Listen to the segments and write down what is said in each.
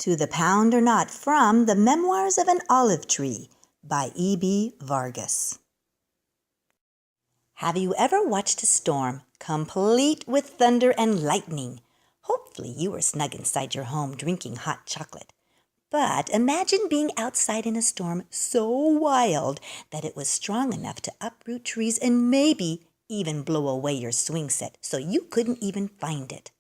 To the Pound or Not from The Memoirs of an Olive Tree by E.B. Vargas. Have you ever watched a storm, complete with thunder and lightning? Hopefully you were snug inside your home drinking hot chocolate. But imagine being outside in a storm so wild that it was strong enough to uproot trees and maybe even blow away your swing set so you couldn't even find it.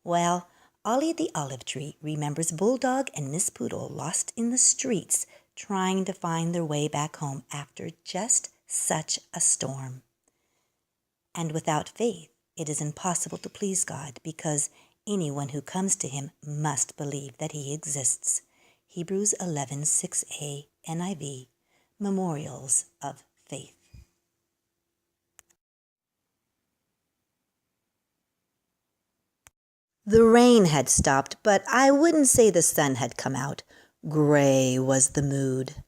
Well, Ollie the Olive Tree remembers Bulldog and Miss Poodle lost in the streets trying to find their way back home after just such a storm. And without faith, it is impossible to please God because anyone who comes to him must believe that he exists. Hebrews 11:6a NIV, Memorials of Faith. The rain had stopped, but I wouldn't say the sun had come out. Gray was the mood.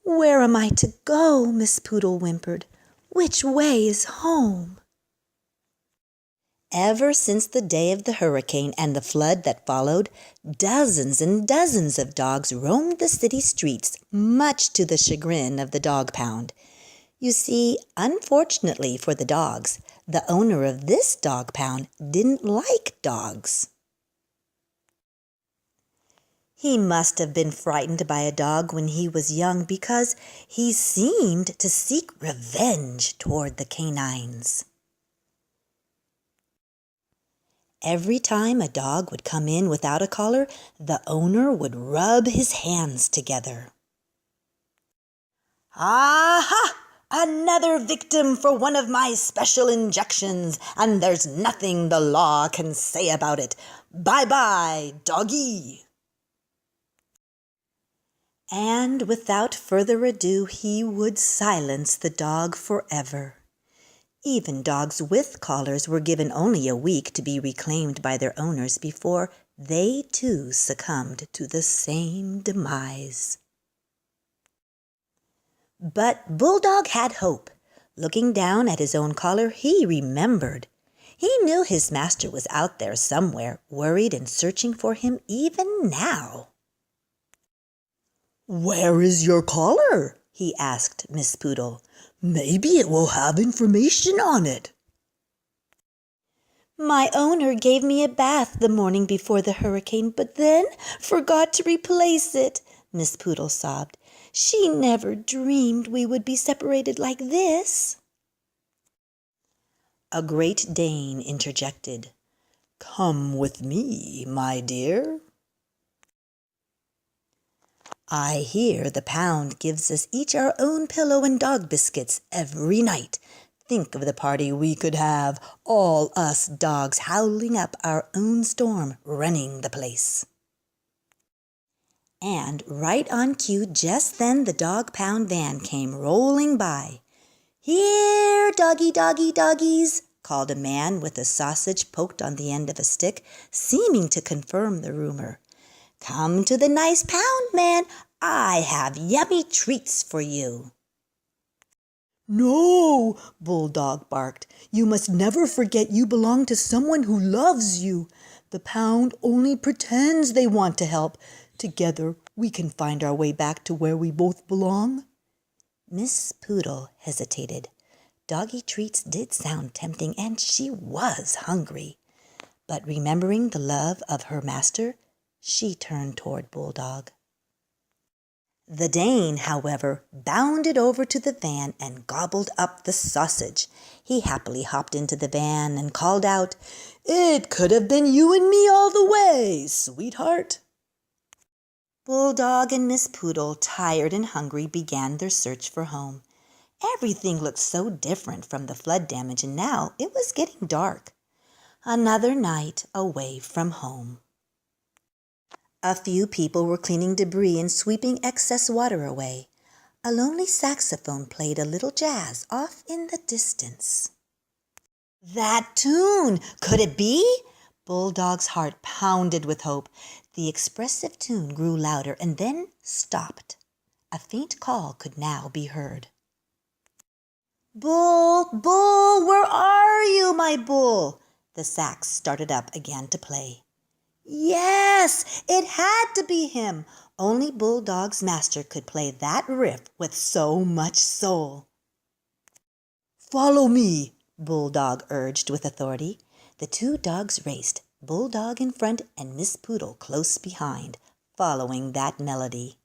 "Where am I to go?" Miss Poodle whimpered. "Which way is home?" Ever since the day of the hurricane and the flood that followed, dozens and dozens of dogs roamed the city streets, much to the chagrin of the dog pound. You see, unfortunately for the dogs, the owner of this dog pound didn't like dogs. He must have been frightened by a dog when he was young because he seemed to seek revenge toward the canines. Every time a dog would come in without a collar, the owner would rub his hands together. "Aha! Another victim for one of my special injections, and there's nothing the law can say about it. Bye-bye, doggy." And without further ado, he would silence the dog forever. Even dogs with collars were given only a week to be reclaimed by their owners before they too succumbed to the same demise. But Bulldog had hope. Looking down at his own collar, he remembered. He knew his master was out there somewhere, worried and searching for him even now. "Where is your collar?" he asked Miss Poodle. "Maybe it will have information on it." "My owner gave me a bath the morning before the hurricane, but then forgot to replace it," Miss Poodle sobbed. "She never dreamed we would be separated like this." A Great Dane interjected. "Come with me, my dear. I hear the pound gives us each our own pillow and dog biscuits every night. Think of the party we could have, all us dogs howling up our own storm, running the place." And right on cue, just then the dog pound van came rolling by. "Here, doggy, doggy, doggies," called a man with a sausage poked on the end of a stick, seeming to confirm the rumor. "Come to the nice pound, man. I have yummy treats for you." "No," Bulldog barked. "You must never forget you belong to someone who loves you. The pound only pretends they want to help. Together we can find our way back to where we both belong." Miss Poodle hesitated. Doggy treats did sound tempting, and she was hungry. But remembering the love of her master, she turned toward Bulldog. The Dane, however, bounded over to the van and gobbled up the sausage. He happily hopped into the van and called out, "It could have been you and me all the way, sweetheart." Bulldog and Miss Poodle, tired and hungry, began their search for home. Everything looked so different from the flood damage, and now it was getting dark. Another night away from home. A few people were cleaning debris and sweeping excess water away. A lonely saxophone played a little jazz off in the distance. That tune! Could it be? Bulldog's heart pounded with hope. The expressive tune grew louder and then stopped. A faint call could now be heard. "Bull, Bull, where are you, my bull?" The sax started up again to play. Yes, it had to be him. Only Bulldog's master could play that riff with so much soul. Follow me, Bulldog urged with authority. The two dogs raced, Bulldog in front and Miss Poodle close behind, following that melody.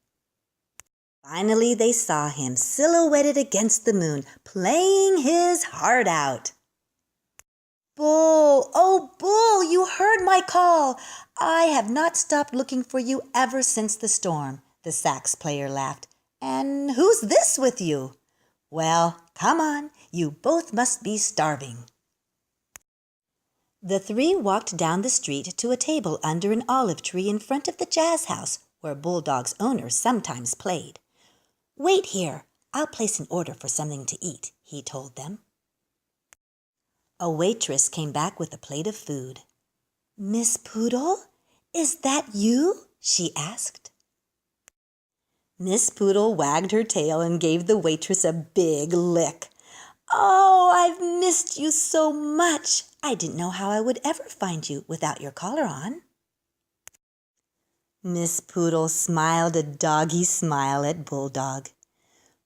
Finally, they saw him silhouetted against the moon, playing his heart out. Bull, oh, Bull, you heard my call. I have not stopped looking for you ever since the storm, the sax player laughed. And who's this with you? Well, come on, you both must be starving. The three walked down the street to a table under an olive tree in front of the jazz house where Bulldog's owner sometimes played. Wait here, I'll place an order for something to eat, he told them. A waitress came back with a plate of food. Miss Poodle, is that you? She asked. Miss Poodle wagged her tail and gave the waitress a big lick. Oh, I've missed you so much. I didn't know how I would ever find you without your collar on. Miss Poodle smiled a doggy smile at Bulldog.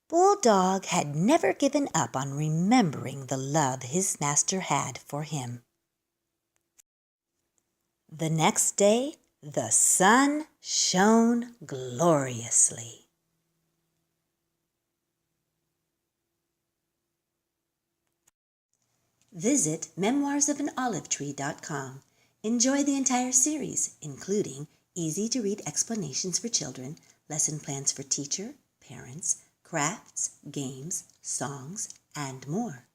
Bulldog had never given up on remembering the love his master had for him. The next day, the sun shone gloriously. Visit memoirsofAnOliveTree.com. Enjoy the entire series, including easy-to-read explanations for children, lesson plans for teacher, parents, crafts, games, songs, and more.